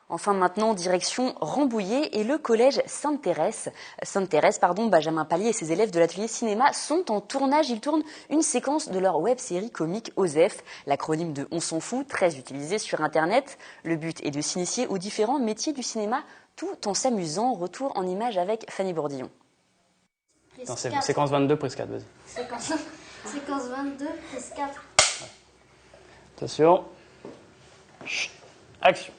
Enfin maintenant, direction Rambouillet et le collège Sainte-Thérèse. Benjamin Pallier et ses élèves de l'atelier cinéma sont en tournage. Ils tournent une séquence de leur web-série comique OSEF, l'acronyme de On s'en fout, très utilisé sur Internet. Le but est de s'initier aux différents métiers du cinéma tout en s'amusant. Retour en images avec Fanny Bourdillon. Non, c'est séquence 22, prise 4, vas-y. Séquence 22, prise 4. Ouais. Attention. Chut. Action.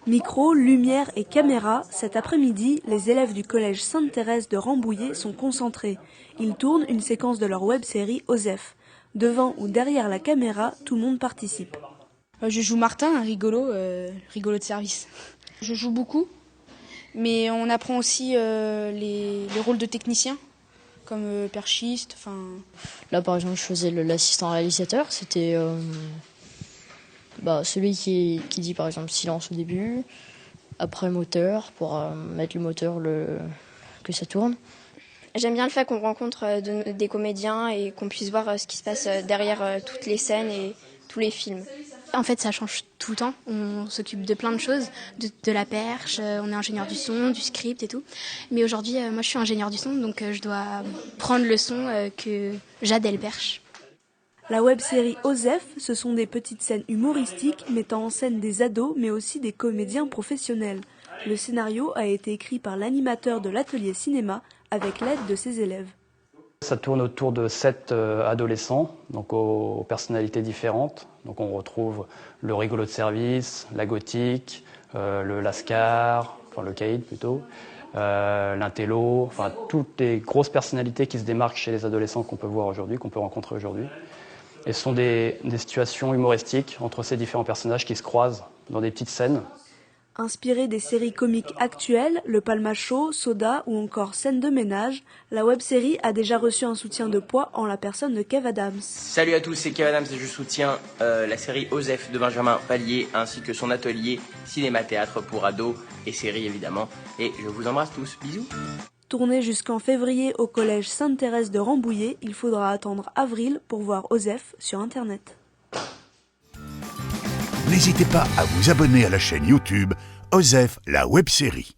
Micro, lumière et caméra, cet après-midi, les élèves du collège Sainte-Thérèse de Rambouillet sont concentrés. Ils tournent une séquence de leur web-série OSEF. Devant ou derrière la caméra, tout le monde participe. Je joue Martin, un rigolo de service. Je joue beaucoup, mais on apprend aussi les rôles de technicien, comme perchiste. Là, par exemple, je faisais l'assistant réalisateur. C'était celui qui dit, par exemple, silence au début. Après, moteur, pour mettre le moteur, que ça tourne. J'aime bien le fait qu'on rencontre des comédiens et qu'on puisse voir ce qui se passe derrière toutes les scènes et tous les films. En fait, ça change tout le temps. On s'occupe de plein de choses, de la perche, on est ingénieur du son, du script et tout. Mais aujourd'hui, moi, je suis ingénieur du son, donc je dois prendre le son que Jade, elle perche. La web-série OSEF, ce sont des petites scènes humoristiques mettant en scène des ados, mais aussi des comédiens professionnels. Le scénario a été écrit par l'animateur de l'atelier cinéma avec l'aide de ses élèves. Ça tourne autour de 7 adolescents, donc aux personnalités différentes. Donc on retrouve le rigolo de service, la gothique, le lascar, enfin le caïd plutôt, l'intello, enfin toutes les grosses personnalités qui se démarquent chez les adolescents qu'on peut voir aujourd'hui, qu'on peut rencontrer aujourd'hui. Et ce sont des situations humoristiques entre ces différents personnages qui se croisent dans des petites scènes. Inspirée des séries comiques actuelles, Le Palma Show, Soda ou encore Scène de ménage, la web-série a déjà reçu un soutien de poids en la personne de Kev Adams. Salut à tous, c'est Kev Adams et je soutiens la série OSEF de Benjamin Pallier ainsi que son atelier cinéma-théâtre pour ados et séries évidemment. Et je vous embrasse tous, bisous. Tourné jusqu'en février au collège Sainte-Thérèse de Rambouillet, il faudra attendre avril pour voir OSEF sur Internet. N'hésitez pas à vous abonner à la chaîne YouTube OSEF, la web-série.